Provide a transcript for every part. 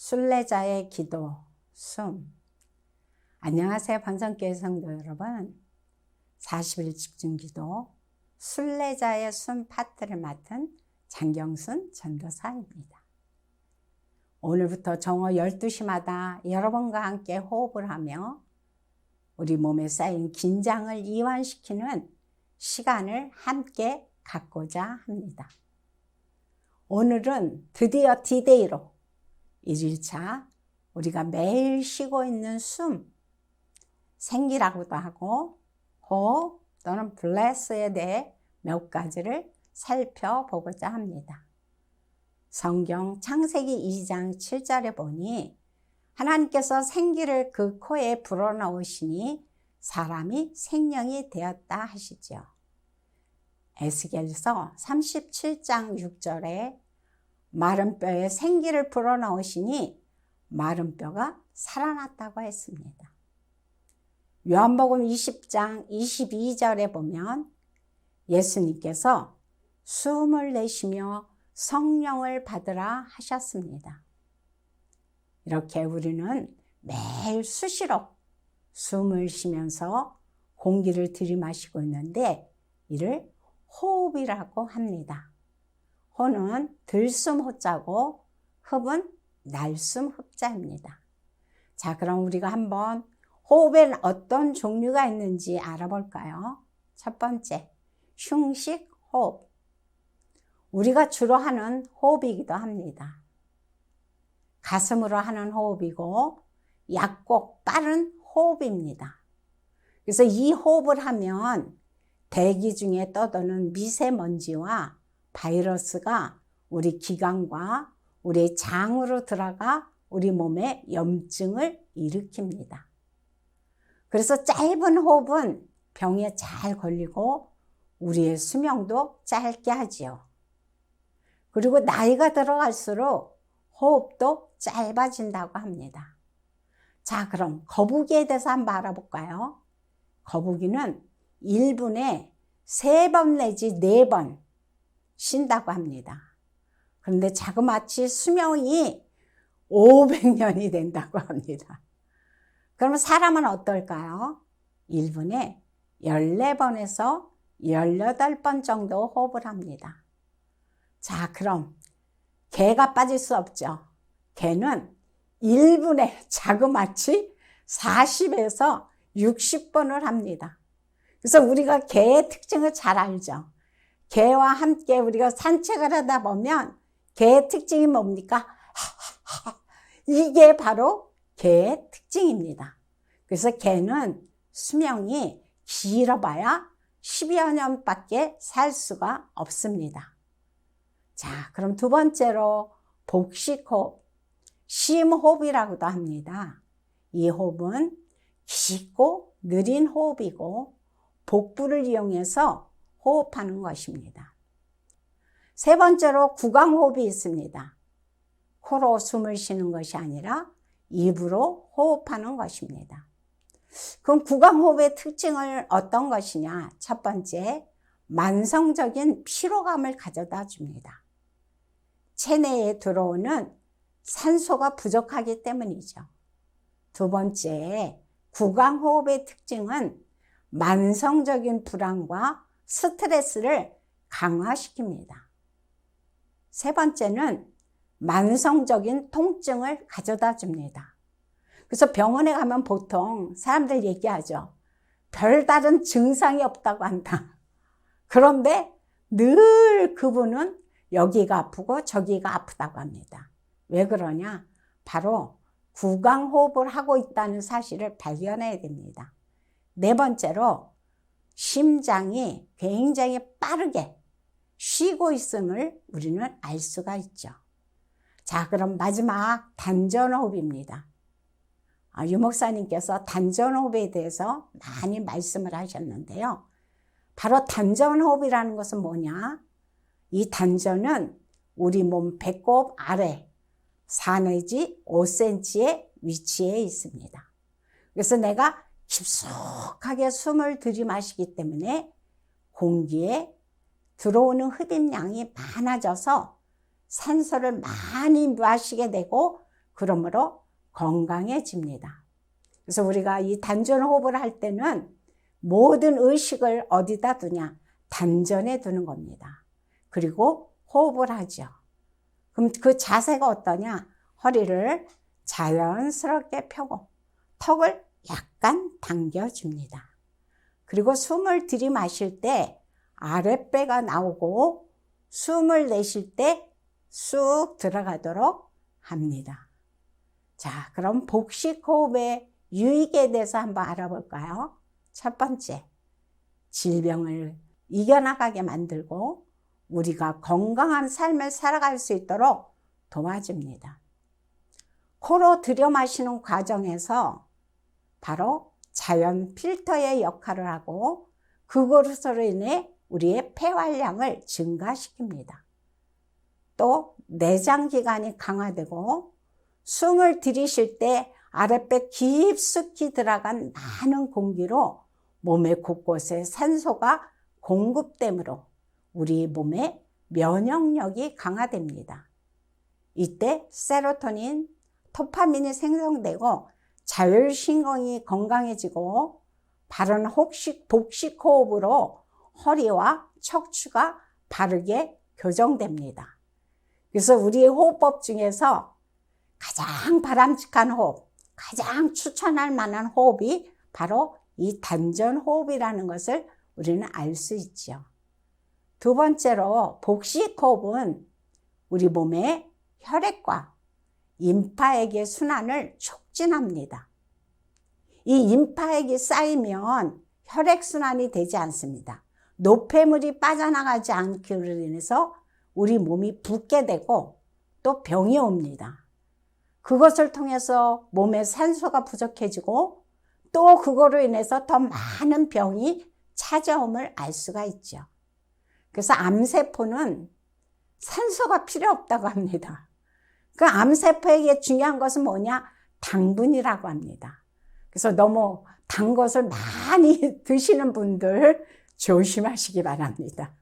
순례자의 기도, 숨. 안녕하세요, 방송교회 성도 여러분. 40일 집중기도 순례자의 숨 파트를 맡은 장경순 전도사입니다. 오늘부터 정오 12시마다 여러분과 함께 호흡을 하며 우리 몸에 쌓인 긴장을 이완시키는 시간을 함께 갖고자 합니다. 오늘은 드디어 D-Day로 1일차 우리가 매일 쉬고 있는 숨, 생기라고도 하고 호흡 또는 bless에 대해 몇 가지를 살펴보고자 합니다. 성경 창세기 2장 7절에 보니 하나님께서 생기를 그 코에 불어넣으시니 사람이 생명이 되었다 하시죠. 에스겔서 37장 6절에 마른 뼈에 생기를 불어넣으시니 마른 뼈가 살아났다고 했습니다. 요한복음 20장 22절에 보면 예수님께서 숨을 내쉬며 성령을 받으라 하셨습니다. 이렇게 우리는 매일 수시로 숨을 쉬면서 공기를 들이마시고 있는데 이를 호흡이라고 합니다. 호는 들숨 호자고 흡은 날숨 흡자입니다. 자, 그럼 우리가 한번 호흡에 어떤 종류가 있는지 알아볼까요? 첫 번째, 흉식 호흡. 우리가 주로 하는 호흡이기도 합니다. 가슴으로 하는 호흡이고 얕고 빠른 호흡입니다. 그래서 이 호흡을 하면 대기 중에 떠도는 미세먼지와 바이러스가 우리 기관과 우리 장으로 들어가 우리 몸에 염증을 일으킵니다. 그래서 짧은 호흡은 병에 잘 걸리고 우리의 수명도 짧게 하지요. 그리고 나이가 들어갈수록 호흡도 짧아진다고 합니다. 자, 그럼 거북이에 대해서 한번 알아볼까요? 거북이는 1분에 3번 내지 4번 쉰다고 합니다. 그런데 자그마치 수명이 500년이 된다고 합니다. 그러면 사람은 어떨까요? 1분에 14번에서 18번 정도 호흡을 합니다. 자, 그럼 개가 빠질 수 없죠. 개는 1분에 자그마치 40에서 60번을 합니다. 그래서 우리가 개의 특징을 잘 알죠. 개와 함께 우리가 산책을 하다 보면 개의 특징이 뭡니까? 이게 바로 개의 특징입니다. 그래서 개는 수명이 길어봐야 10여 년밖에 살 수가 없습니다. 자, 그럼 두 번째로 복식호흡, 심호흡이라고도 합니다. 이 호흡은 깊고 느린 호흡이고 복부를 이용해서 호흡하는 것입니다. 세 번째로 구강호흡이 있습니다. 코로 숨을 쉬는 것이 아니라 입으로 호흡하는 것입니다. 그럼 구강호흡의 특징은 어떤 것이냐? 첫 번째, 만성적인 피로감을 가져다 줍니다. 체내에 들어오는 산소가 부족하기 때문이죠. 두 번째, 구강호흡의 특징은 만성적인 불안과 스트레스를 강화시킵니다. 세 번째는 만성적인 통증을 가져다 줍니다. 그래서 병원에 가면 보통 사람들 얘기하죠. 별다른 증상이 없다고 한다. 그런데 늘 그분은 여기가 아프고 저기가 아프다고 합니다. 왜 그러냐? 바로 구강호흡을 하고 있다는 사실을 발견해야 됩니다. 네 번째로 심장이 굉장히 빠르게 쉬고 있음을 우리는 알 수가 있죠. 자, 그럼 마지막 단전호흡입니다. 유목사님께서 단전호흡에 대해서 많이 말씀을 하셨는데요. 바로 단전호흡이라는 것은 뭐냐? 이 단전은 우리 몸 배꼽 아래 4 내지 5cm의 위치에 있습니다. 그래서 내가 깊숙하게 숨을 들이마시기 때문에 공기에 들어오는 흡입량이 많아져서 산소를 많이 마시게 되고 그러므로 건강해집니다. 그래서 우리가 이 단전호흡을 할 때는 모든 의식을 어디다 두냐? 단전에 두는 겁니다. 그리고 호흡을 하죠. 그럼 그 자세가 어떠냐? 허리를 자연스럽게 펴고 턱을 약간 당겨줍니다. 그리고 숨을 들이마실 때 아랫배가 나오고 숨을 내쉴 때 쑥 들어가도록 합니다. 자, 그럼 복식호흡의 유익에 대해서 한번 알아볼까요? 첫 번째, 질병을 이겨나가게 만들고 우리가 건강한 삶을 살아갈 수 있도록 도와줍니다. 코로 들여 마시는 과정에서 바로 자연 필터의 역할을 하고 그것으로 인해 우리의 폐활량을 증가시킵니다. 또 내장기관이 강화되고 숨을 들이쉴 때 아랫배 깊숙이 들어간 많은 공기로 몸의 곳곳에 산소가 공급되므로 우리 몸의 면역력이 강화됩니다. 이때 세로토닌, 도파민이 생성되고 자율신경이 건강해지고 바른 복식호흡으로 허리와 척추가 바르게 교정됩니다. 그래서 우리의 호흡법 중에서 가장 바람직한 호흡, 가장 추천할 만한 호흡이 바로 이 단전호흡이라는 것을 우리는 알 수 있죠. 두 번째로 복식호흡은 우리 몸의 혈액과 림파액의 순환을 촉진합니다. 이 림파액이 쌓이면 혈액순환이 되지 않습니다. 노폐물이 빠져나가지 않기로 인해서 우리 몸이 붓게 되고 또 병이 옵니다. 그것을 통해서 몸에 산소가 부족해지고 또 그거로 인해서 더 많은 병이 찾아옴을 알 수가 있죠. 그래서 암세포는 산소가 필요 없다고 합니다. 그 암세포에게 중요한 것은 뭐냐? 당분이라고 합니다. 그래서 너무 단 것을 많이 드시는 분들 조심하시기 바랍니다.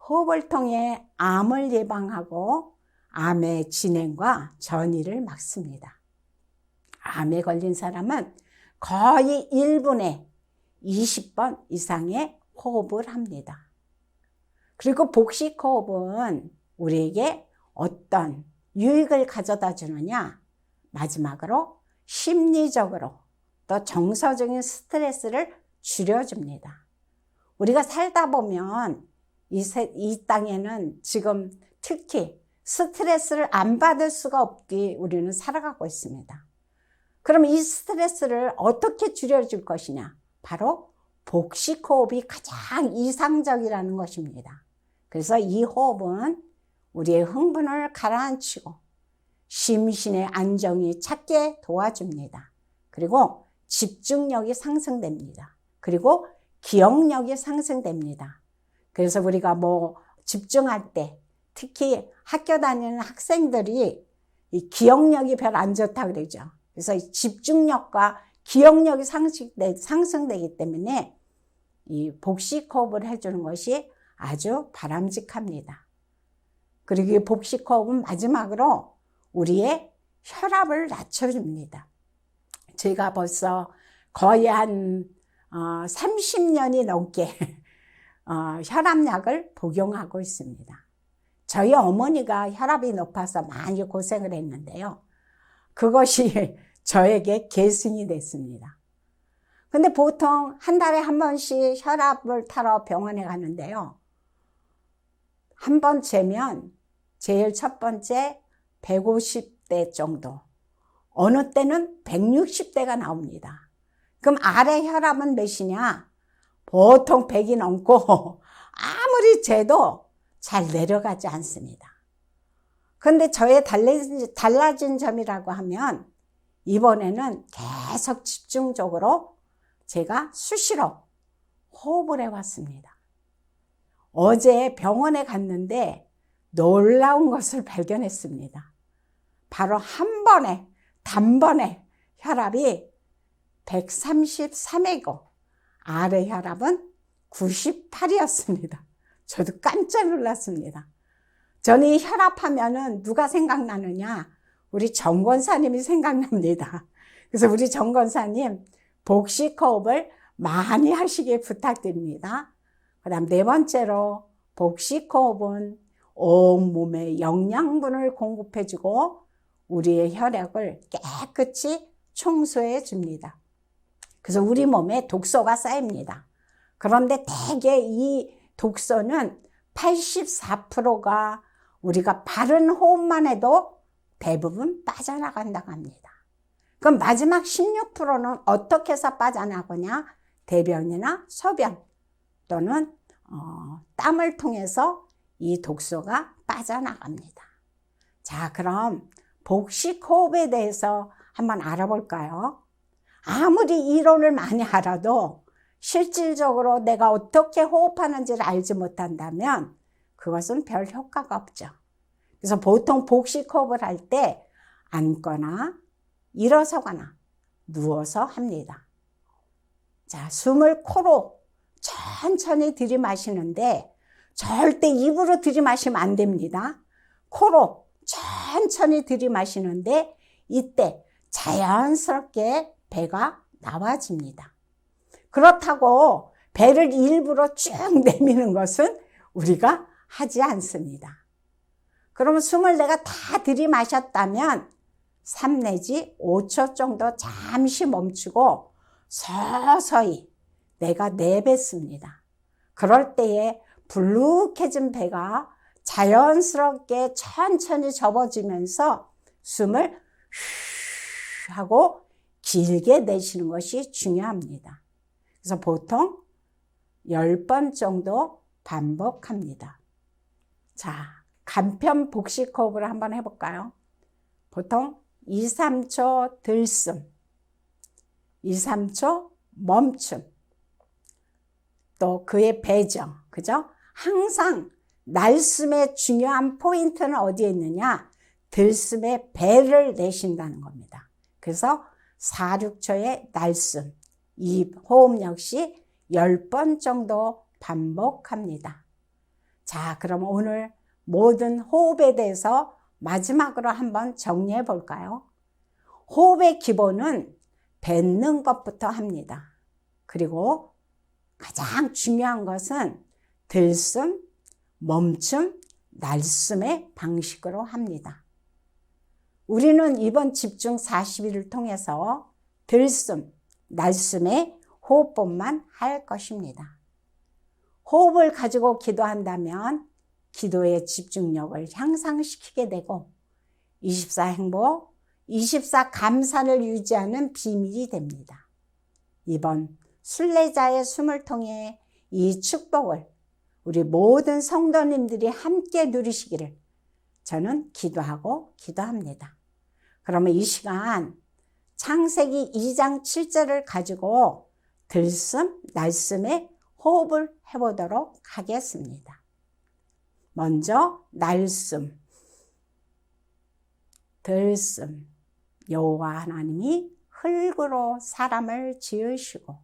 호흡을 통해 암을 예방하고 암의 진행과 전이를 막습니다. 암에 걸린 사람은 거의 1분에 20번 이상의 호흡을 합니다. 그리고 복식호흡은 우리에게 어떤 유익을 가져다 주느냐? 마지막으로 심리적으로 또 정서적인 스트레스를 줄여줍니다. 우리가 살다 보면 이 땅에는 지금 특히 스트레스를 안 받을 수가 없게 우리는 살아가고 있습니다. 그럼 이 스트레스를 어떻게 줄여줄 것이냐? 바로 복식호흡이 가장 이상적이라는 것입니다. 그래서 이 호흡은 우리의 흥분을 가라앉히고 심신의 안정이 찾게 도와줍니다. 그리고 집중력이 상승됩니다. 그리고 기억력이 상승됩니다. 그래서 우리가 집중할 때 특히 학교 다니는 학생들이 이 기억력이 별로 안 좋다고 그러죠. 그래서 이 집중력과 기억력이 상승되기 때문에 이 복식호흡을 해주는 것이 아주 바람직합니다. 그리고 이 복식호흡은 마지막으로 우리의 혈압을 낮춰줍니다. 제가 벌써 거의 한 30년이 넘게 혈압약을 복용하고 있습니다. 저희 어머니가 혈압이 높아서 많이 고생을 했는데요. 그것이 저에게 계승이 됐습니다. 근데 보통 한 달에 한 번씩 혈압을 타러 병원에 가는데요. 한 번 재면 제일 첫 번째 150대 정도, 어느 때는 160대가 나옵니다. 그럼 아래 혈압은 몇이냐? 보통 100이 넘고 아무리 재도 잘 내려가지 않습니다. 그런데 저의 달라진 점이라고 하면 이번에는 계속 집중적으로 제가 수시로 호흡을 해왔습니다. 어제 병원에 갔는데 놀라운 것을 발견했습니다. 바로 단번에 혈압이 133이고 아래 혈압은 98이었습니다. 저도 깜짝 놀랐습니다. 저는 이 혈압하면은 누가 생각나느냐? 우리 정 권사님이 생각납니다. 그래서 우리 정 권사님 복식 호흡을 많이 하시길 부탁드립니다. 그 다음 네 번째로 복식 호흡은 온몸에 영양분을 공급해주고 우리의 혈액을 깨끗이 청소해 줍니다. 그래서 우리 몸에 독소가 쌓입니다. 그런데 대개 이 독소는 84%가 우리가 바른 호흡만 해도 대부분 빠져나간다고 합니다. 그럼 마지막 16%는 어떻게 해서 빠져나가냐? 대변이나 소변 또는 땀을 통해서 이 독소가 빠져나갑니다. 자, 그럼 복식 호흡에 대해서 한번 알아볼까요? 아무리 이론을 많이 알아도 실질적으로 내가 어떻게 호흡하는지를 알지 못한다면 그것은 별 효과가 없죠. 그래서 보통 복식 호흡을 할 때 앉거나 일어서거나 누워서 합니다. 자, 숨을 코로 천천히 들이마시는데 절대 입으로 들이마시면 안 됩니다. 코로 천천히 들이마시는데 이때 자연스럽게 배가 나와집니다. 그렇다고 배를 일부러 쭉 내미는 것은 우리가 하지 않습니다. 그러면 숨을 내가 다 들이마셨다면 3 내지 5초 정도 잠시 멈추고 서서히 내가 내뱉습니다. 그럴 때에 불룩해진 배가 자연스럽게 천천히 접어지면서 숨을 휘 하고 길게 내쉬는 것이 중요합니다. 그래서 보통 10번 정도 반복합니다. 자, 간편 복식 호흡을 한번 해볼까요? 보통 2, 3초 들숨, 2, 3초 멈춤, 또 그의 배정, 그죠? 항상 날숨의 중요한 포인트는 어디에 있느냐? 들숨의 배를 내쉰다는 겁니다. 그래서 4, 6초의 날숨, 이 호흡 역시 10번 정도 반복합니다. 자, 그럼 오늘 모든 호흡에 대해서 마지막으로 한번 정리해 볼까요? 호흡의 기본은 뱉는 것부터 합니다. 그리고 가장 중요한 것은 들숨, 멈춤, 날숨의 방식으로 합니다. 우리는 이번 집중 40일을 통해서 들숨, 날숨의 호흡법만 할 것입니다. 호흡을 가지고 기도한다면 기도의 집중력을 향상시키게 되고 24 행복, 24 감사를 유지하는 비밀이 됩니다. 이번 순례자의 숨을 통해 이 축복을 우리 모든 성도님들이 함께 누리시기를 저는 기도하고 기도합니다. 그러면 이 시간 창세기 2장 7절을 가지고 들숨, 날숨의 호흡을 해보도록 하겠습니다. 먼저 날숨, 들숨. 여호와 하나님이 흙으로 사람을 지으시고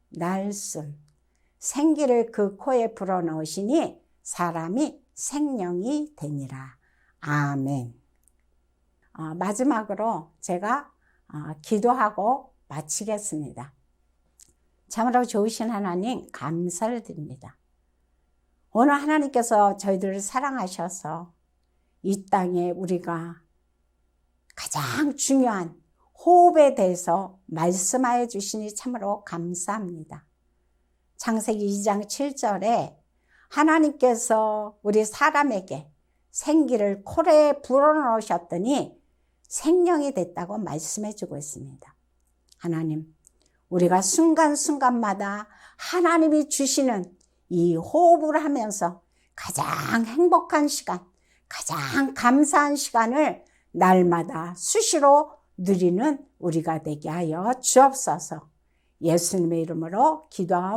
날숨, 생기를 그 코에 불어넣으시니 사람이 생명이 되니라. 아멘. 마지막으로 제가 기도하고 마치겠습니다. 참으로 좋으신 하나님 감사를 드립니다. 오늘 하나님께서 저희들을 사랑하셔서 이 땅에 우리가 가장 중요한 호흡에 대해서 말씀하여 주시니 참으로 감사합니다. 창세기 2장 7절에 하나님께서 우리 사람에게 생기를 코에 불어넣으셨더니 생명이 됐다고 말씀해 주고 있습니다. 하나님, 우리가 순간순간마다 하나님이 주시는 이 호흡을 하면서 가장 행복한 시간, 가장 감사한 시간을 날마다 수시로 누리는 우리가 되게 하여 주옵소서. 예수님의 이름으로 기도하옵나이다.